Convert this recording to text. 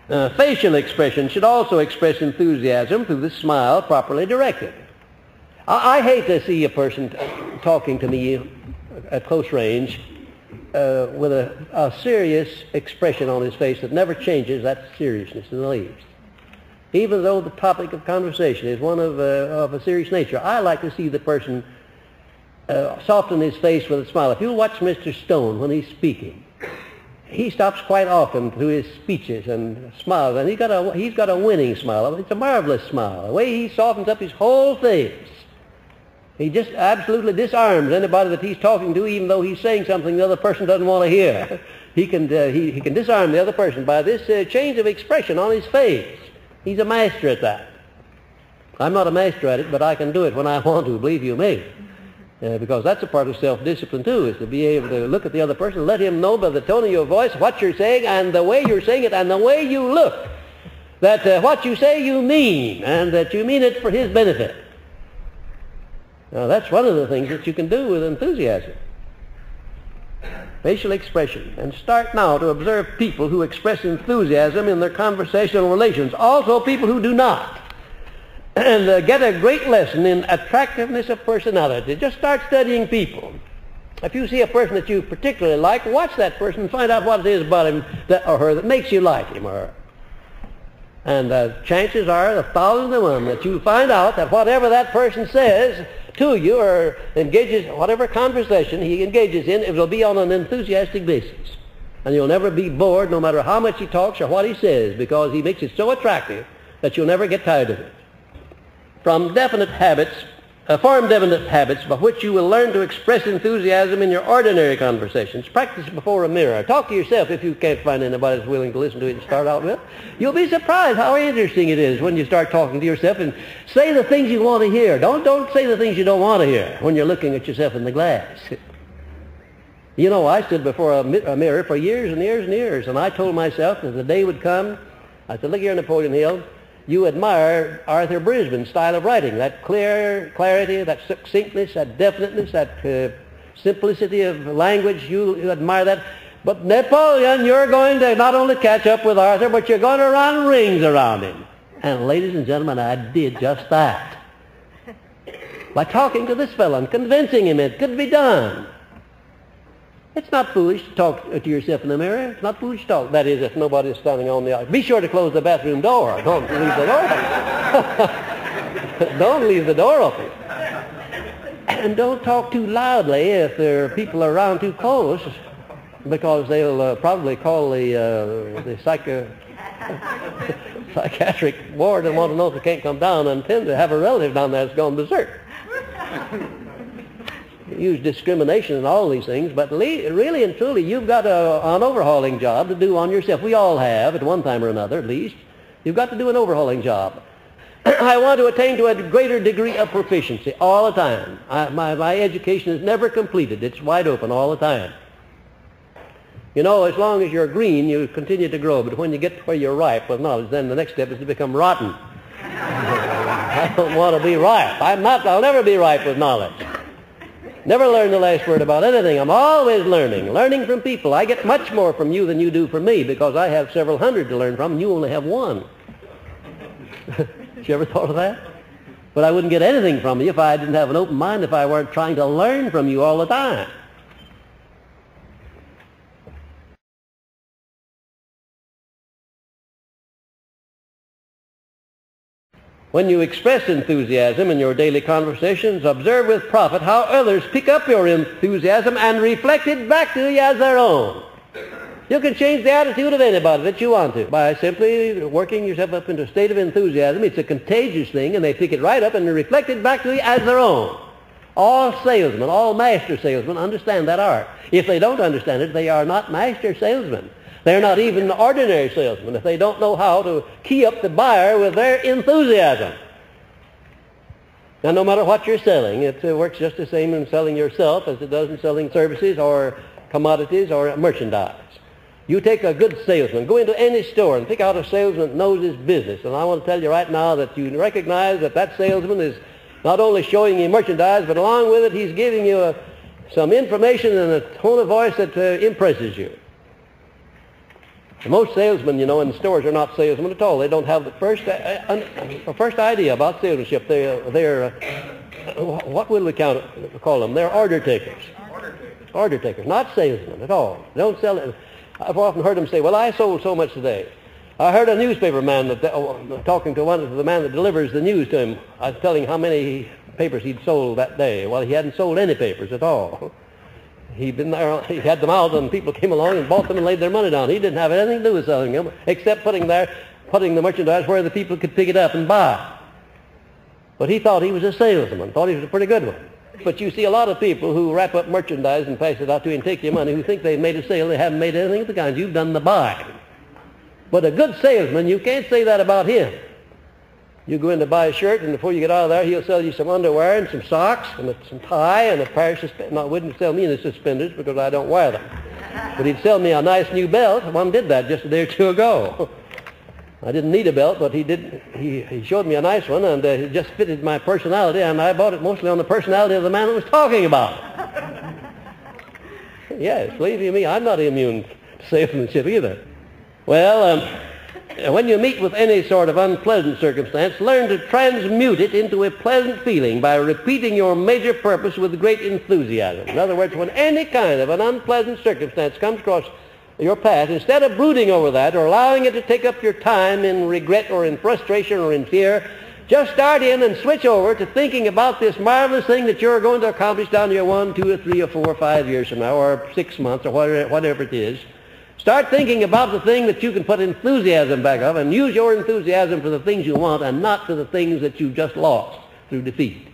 Facial expression should also express enthusiasm through the smile properly directed. I hate to see a person talking to me at close range with a serious expression on his face that never changes that seriousness in the least. Even though the topic of conversation is one of a serious nature, I like to see the person soften his face with a smile. If you watch Mr. Stone when he's speaking, he stops quite often through his speeches and smiles, and he's got a winning smile. It's a marvelous smile. The way he softens up his whole face, he just absolutely disarms anybody that he's talking to, even though he's saying something the other person doesn't want to hear. He can disarm the other person by this change of expression on his face. He's a master at that. I'm not a master at it, but I can do it when I want to, believe you me. Because that's a part of self-discipline too, is to be able to look at the other person, let him know by the tone of your voice what you're saying and the way you're saying it and the way you look, that what you say you mean, and that you mean it for his benefit. Now that's one of the things that you can do with enthusiasm. Facial expression. And start now to observe people who express enthusiasm in their conversational relations. Also people who do not. And get a great lesson in attractiveness of personality. Just start studying people. If you see a person that you particularly like, watch that person and find out what it is about him or her that makes you like him or her. And chances are 1,000 to 1 that you find out that whatever that person says to you or engages, whatever conversation he engages in, it will be on an enthusiastic basis. And you'll never be bored no matter how much he talks or what he says, because he makes it so attractive that you'll never get tired of it. Form definite habits by which you will learn to express enthusiasm in your ordinary conversations. Practice before a mirror. Talk to yourself if you can't find anybody that's willing to listen to it and start out with. You'll be surprised how interesting it is when you start talking to yourself and say the things you want to hear. Don't say the things you don't want to hear when you're looking at yourself in the glass. You know, I stood before a mirror for years and years and years, and I told myself that the day would come, I said, look here, Napoleon Hill, you admire Arthur Brisbane's style of writing, that clarity, that succinctness, that definiteness, that simplicity of language. You admire that. But Napoleon, you're going to not only catch up with Arthur, but you're going to run rings around him. And ladies and gentlemen, I did just that. By talking to this fellow and convincing him it could be done. It's not foolish to talk to yourself in the mirror. It's not foolish to talk. That is, if nobody's standing on the aisle. Be sure to close the bathroom door. Don't leave the door open. Don't leave the door open. And don't talk too loudly if there are people around too close, because they'll probably call the psychiatric ward and want to know if they can't come down and tend to have a relative down there that's gone berserk. Use discrimination and all these things, but really and truly you've got an overhauling job to do on yourself. We all have, at one time or another at least. You've got to do an overhauling job. I want to attain to a greater degree of proficiency all the time. My education is never completed. It's wide open all the time. You know, as long as you're green, you continue to grow, but when you get to where you're ripe with knowledge, then the next step is to become rotten. I don't want to be ripe. I'll never be ripe with knowledge. Never learn the last word about anything. I'm always learning from people. I get much more from you than you do from me, because I have several hundred to learn from and you only have one. You ever thought of that? But I wouldn't get anything from you if I didn't have an open mind, if I weren't trying to learn from you all the time. When you express enthusiasm in your daily conversations, observe with profit how others pick up your enthusiasm and reflect it back to you as their own. You can change the attitude of anybody that you want to by simply working yourself up into a state of enthusiasm. It's a contagious thing, and they pick it right up and reflect it back to you as their own. All salesmen, all master salesmen understand that art. If they don't understand it, they are not master salesmen. They're not even ordinary salesmen if they don't know how to key up the buyer with their enthusiasm. Now, no matter what you're selling, it works just the same in selling yourself as it does in selling services or commodities or merchandise. You take a good salesman, go into any store and pick out a salesman that knows his business. And I want to tell you right now that you recognize that that salesman is not only showing you merchandise, but along with it he's giving you some information in a tone of voice that impresses you. Most salesmen, you know, in stores are not salesmen at all. They don't have the first idea about salesmanship. They're what will we call them? They're order takers. Order takers, not salesmen at all. They don't sell it. I've often heard them say, well, I sold so much today. I heard a newspaper man talking to the man that delivers the news to him. I was telling how many papers he'd sold that day. Well, he hadn't sold any papers at all. He'd been there, he had them out, and people came along and bought them and laid their money down. He didn't have anything to do with selling them, except putting the merchandise where the people could pick it up and buy. But he thought he was a salesman, thought he was a pretty good one. But you see a lot of people who wrap up merchandise and pass it out to you and take your money, who think they've made a sale. They haven't made anything of the kind. You've done the buying. But a good salesman, you can't say that about him. You go in to buy a shirt, and before you get out of there, he'll sell you some underwear and some socks and some tie and a pair of suspenders. No, he wouldn't sell me any suspenders because I don't wear them. But he'd sell me a nice new belt. One did that just a day or two ago. I didn't need a belt, but he did. He showed me a nice one, and it just fitted my personality, and I bought it mostly on the personality of the man that was talking about it. Yes, believe you me, I'm not immune to salesmanship either. Well, when you meet with any sort of unpleasant circumstance, learn to transmute it into a pleasant feeling by repeating your major purpose with great enthusiasm. In other words, when any kind of an unpleasant circumstance comes across your path, instead of brooding over that or allowing it to take up your time in regret or in frustration or in fear, just start in and switch over to thinking about this marvelous thing that you're going to accomplish down here 1, 2, or 3, or 4, or 5 years from now, or 6 months, or whatever it is. Start thinking about the thing that you can put enthusiasm back of, and use your enthusiasm for the things you want and not for the things that you just lost through defeat.